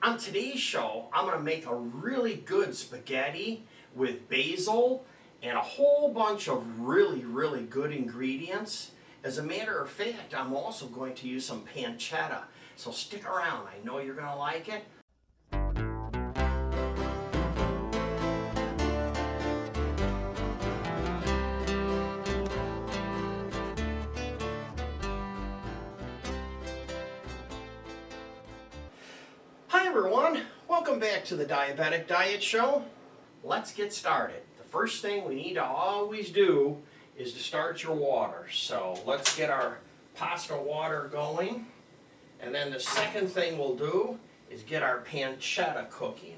On today's show, I'm going to make a really good spaghetti with basil and a whole bunch of really good ingredients. As a matter of fact, I'm also going to use some pancetta. So stick around, I know you're going to like it. Hi everyone, welcome back to the Diabetic Diet Show. Let's get started. The first thing we need to always do is to start your water. So let's get our pasta water going. And then the second thing we'll do is get our pancetta cooking.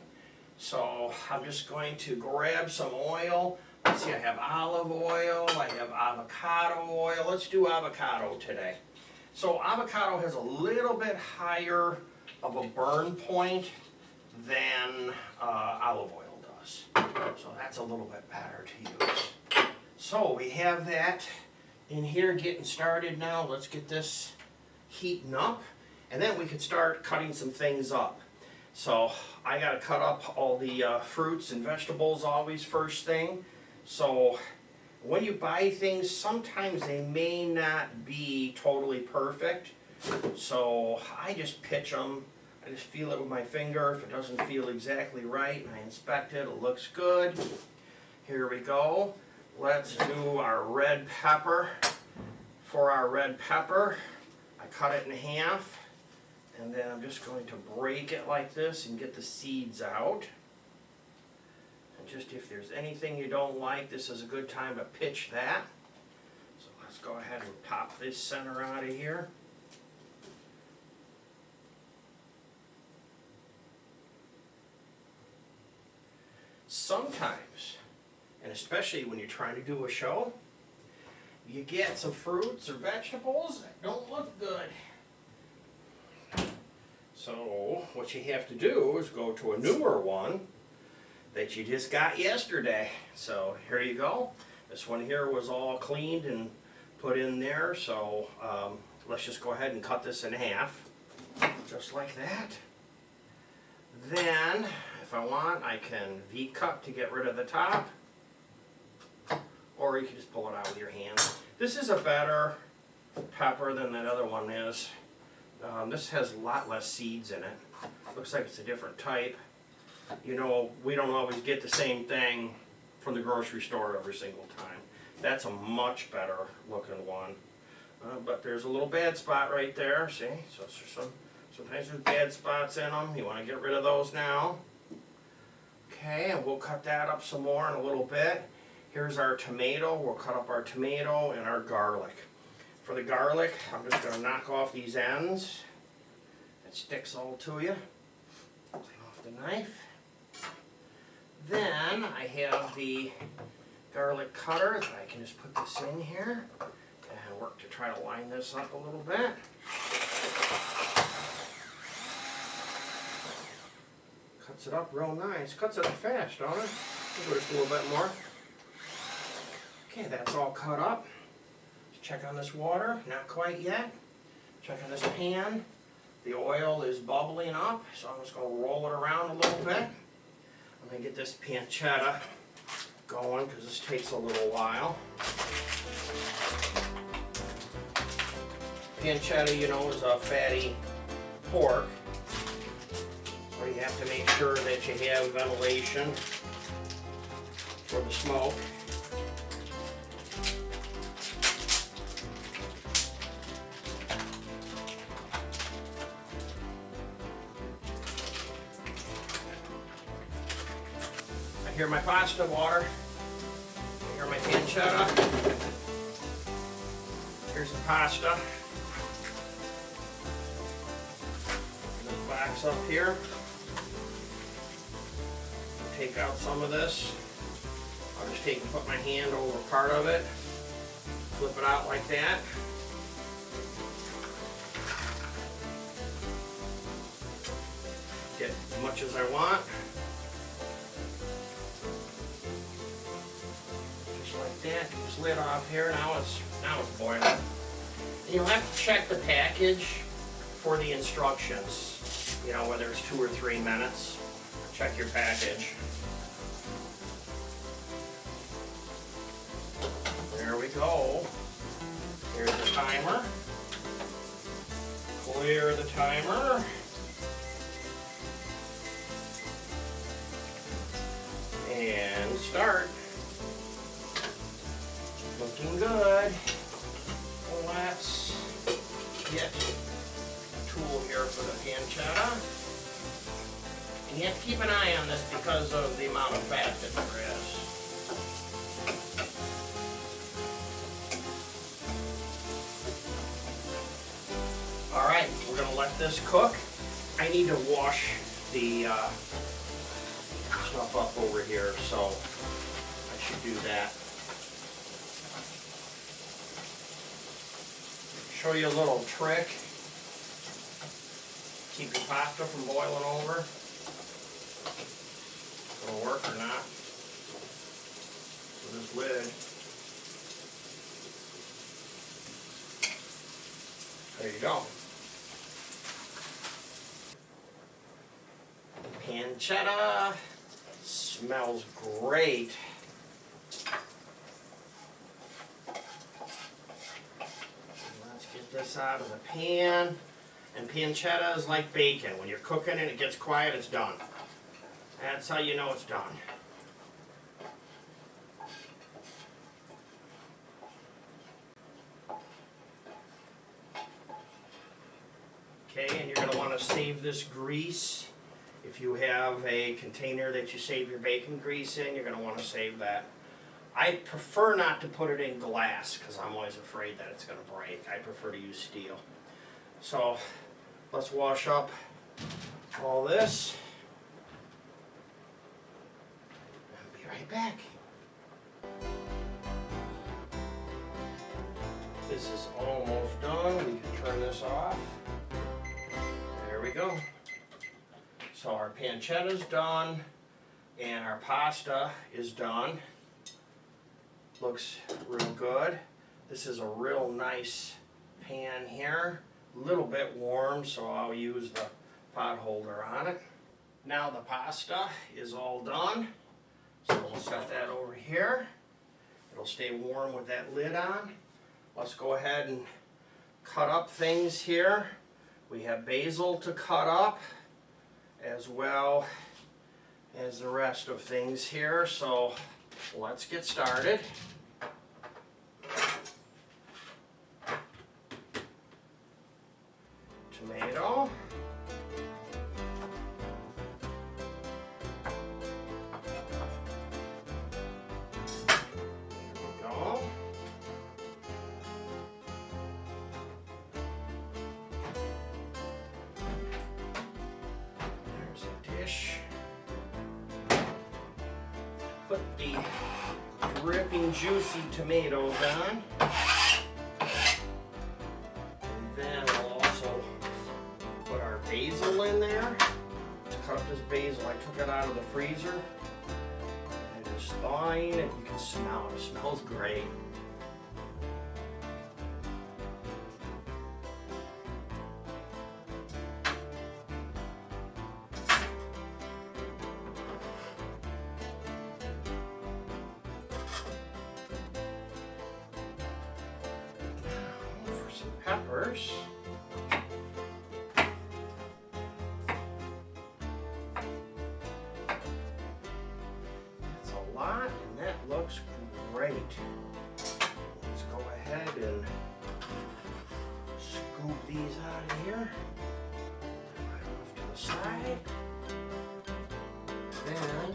So I'm just going to grab some oil. Let's see, I have olive oil, I have avocado oil. Let's do avocado today. So avocado has a little bit higher of a burn point than olive oil does. So that's a little bit better to use. So we have that in here getting started now. Let's get this heating up. And then we can start cutting some things up. So I got to cut up all the fruits and vegetables always first thing. So when you buy things, sometimes they may not be totally perfect. So I just pitch them. I just feel it with my finger. If it doesn't feel exactly right, I inspect it. It looks good. Here we go. Let's do our red pepper. For our red pepper, I cut it in half. And then I'm just going to break it like this and get the seeds out. And just if there's anything you don't like, this is a good time to pitch that. So let's go ahead and pop this center out of here. Sometimes, and especially when you're trying to do a show, you get some fruits or vegetables that don't look good. So what you have to do is go to a newer one that you just got yesterday. So here you go. This one here was all cleaned and put in there. So let's just go ahead and cut this in half, just like that. Then, if I want, I can V-cut to get rid of the top, or you can just pull it out with your hands. This is a better pepper than that other one is. This has a lot less seeds in it. Looks like it's a different type. You know, we don't always get the same thing from the grocery store every single time. That's a much better looking one. But there's a little bad spot right there, see? So sometimes there's bad spots in them. You want to get rid of those now. Okay, and we'll cut that up some more in a little bit. Here's our tomato. We'll cut up our tomato and our garlic. For the garlic, I'm just going to knock off these ends. It sticks all to you. Clean off the knife. Then I have the garlic cutter. I can just put this in here and work to try to line this up a little bit. Cuts it up real nice. Cuts it up fast, don't it? We'll just do a little bit more. Okay, that's all cut up. Check on this water, not quite yet. Check on this pan. The oil is bubbling up, so I'm just going to roll it around a little bit. I'm going to get this pancetta going because this takes a little while. Pancetta, you know, is a fatty pork. So you have to make sure that you have ventilation for the smoke. I hear my pasta water. I hear my pancetta. Here's the pasta. This box up here. Take out some of this. I'll just take and put my hand over part of it. Flip it out like that. Get as much as I want. That just lid off here. Now it's boiling. And you'll have to check the package for the instructions. you know, whether it's 2 or 3 minutes. Check your package. There we go. Here's the timer. Clear the timer. And start. Looking good. Let's get a tool here for the pancetta. And you have to keep an eye on this because of the amount of fat that there is. Alright, we're going to let this cook. I need to wash the stuff up over here, so I should do that. Show you a little trick. Keep your pasta from boiling over. It'll work or not. So this lid. There you go. Pancetta smells great. Let's get this out of the pan. And pancetta is like bacon. When you're cooking and it gets quiet, it's done. That's how you know it's done. Okay, and you're going to want to save this grease. If you have a container that you save your bacon grease in, you're going to want to save that. I prefer not to put it in glass because I'm always afraid that it's going to break. I prefer to use steel. So let's wash up all this. I'll be right back. This is almost done. We can turn this off. There we go. So our pancetta is done and our pasta is done. Looks real good. This is a real nice pan here. A little bit warm, so I'll use the pot holder on it. Now the pasta is all done. So we'll set that over here. It'll stay warm with that lid on. Let's go ahead and cut up things here. We have basil to cut up, as well as the rest of things here. So let's get started. Tomato. There we go. Put the dripping juicy tomatoes on. And then we'll also put our basil in there. To cut up this basil, I took it out of the freezer. And it's thawing and you can smell it. It smells great. Peppers. That's a lot, and that looks great. Let's go ahead and scoop these out of here. Right off to the side. Then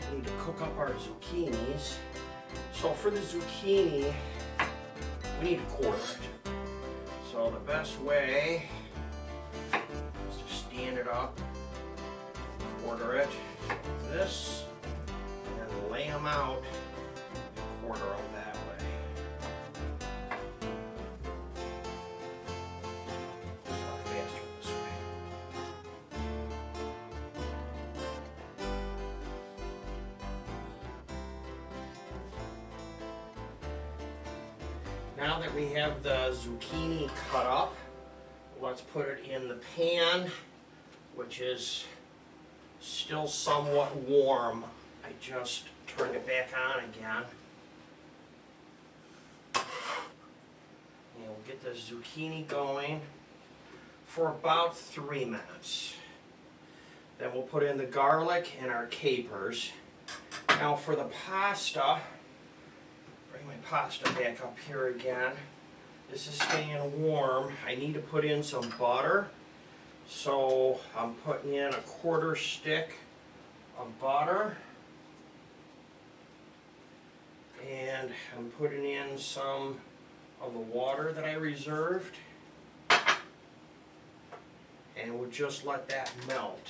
we need to cook up our zucchinis. So for the zucchini, we need to quarter it. So the best way is to stand it up, quarter it like this, and then lay them out and quarter them that way. It's a lot faster this way. Now that we have the zucchini cut up, let's put it in the pan which is still somewhat warm. I just turned it back on again. And we'll get the zucchini going for about 3 minutes. Then we'll put in the garlic and our capers. Now for the pasta, bring my pasta back up here again. This is staying warm. I need to put in some butter. So I'm putting in a 1/4 stick of butter. And I'm putting in some of the water that I reserved. And we'll just let that melt.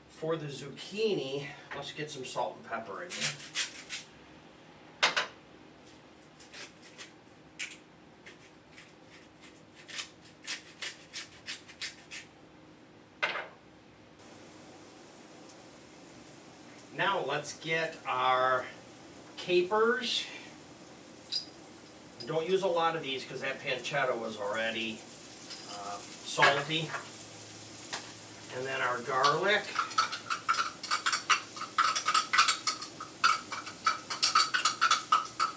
For the zucchini, let's get some salt and pepper in here. Now let's get our capers. Don't use a lot of these because that pancetta was already salty. And then our garlic.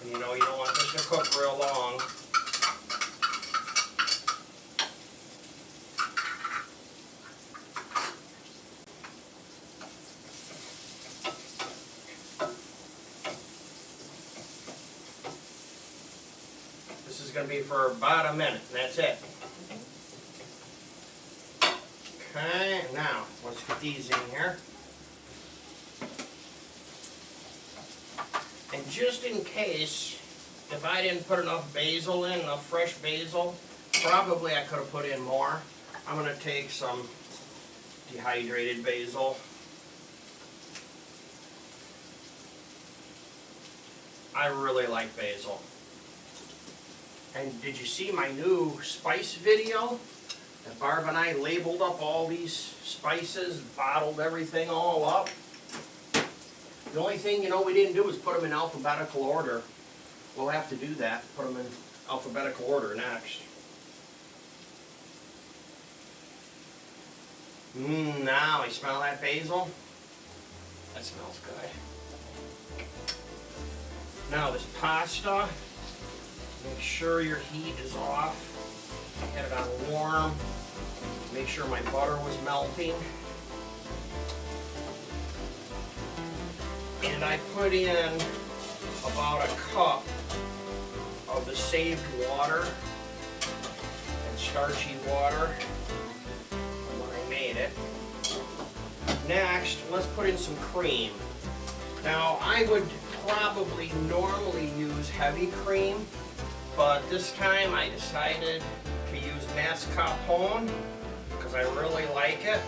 And you know, you don't want this to cook real long. This is going to be for about a minute, and that's it. Okay, now let's get these in here. And just in case, if I didn't put enough basil in, enough fresh basil, probably I could have put in more. I'm going to take some dehydrated basil. I really like basil. And did you see my new spice video? And Barb and I labeled up all these spices, bottled everything all up. The only thing, you know, we didn't do was put them in alphabetical order. We'll have to do that, put them in alphabetical order next. Now I smell that basil. That smells good. Now this pasta, make sure your heat is off. I had it on warm. Make sure my butter was melting. And I put in about a cup of the saved water and starchy water when I made it. Next, let's put in some cream. Now, I would probably normally use heavy cream, but this time I decided to use mascarpone because I really like it.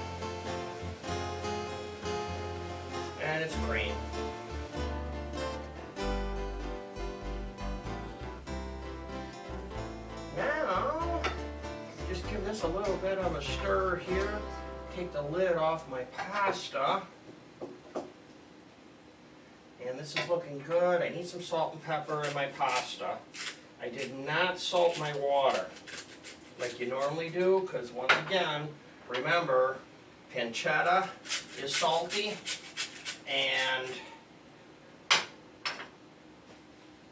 And it's cream. Now, just give this a little bit of a stir here. Take the lid off my pasta. And this is looking good. I need some salt and pepper in my pasta. I did not salt my water like you normally do, because once again, remember, pancetta is salty and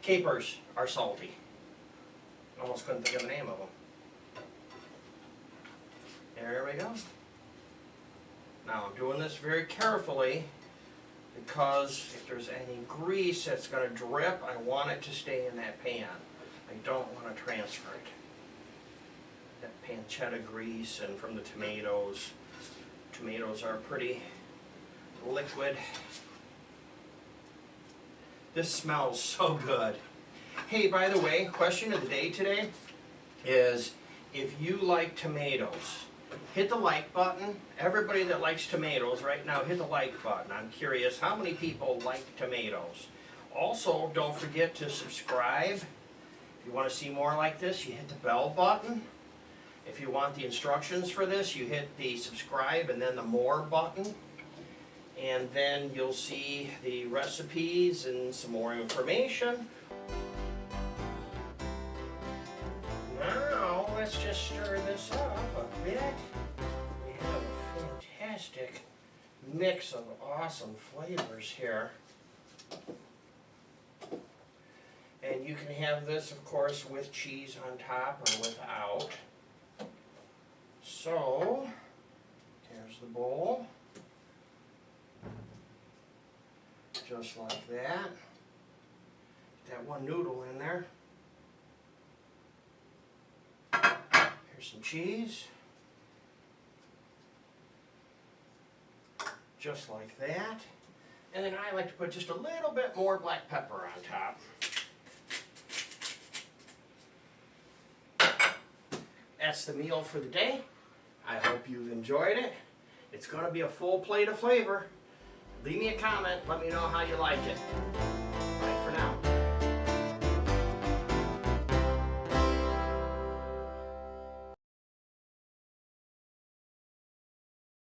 capers are salty. Almost couldn't think of the name of them. There we go. Now I'm doing this very carefully because if there's any grease that's going to drip, I want it to stay in that pan. I don't want to transfer it. That pancetta grease and from the tomatoes. Tomatoes are pretty liquid. This smells so good. Hey, by the way, question of the day today is if you like tomatoes, hit the like button. Everybody that likes tomatoes right now, hit the like button. I'm curious how many people like tomatoes. Also, don't forget to subscribe. If you want to see more like this, you hit the bell button. If you want the instructions for this, you hit the subscribe and then the more button. And then you'll see the recipes and some more information. let's just stir this up a bit. We have a fantastic mix of awesome flavors here. And you can have this, of course, with cheese on top or without. So, here's the bowl. Just like that. Get that one noodle in there. Here's some cheese. Just like that. And then I like to put just a little bit more black pepper on top. That's the meal for the day. I hope you've enjoyed it. It's going to be a full plate of flavor. Leave me a comment. Let me know how you like it.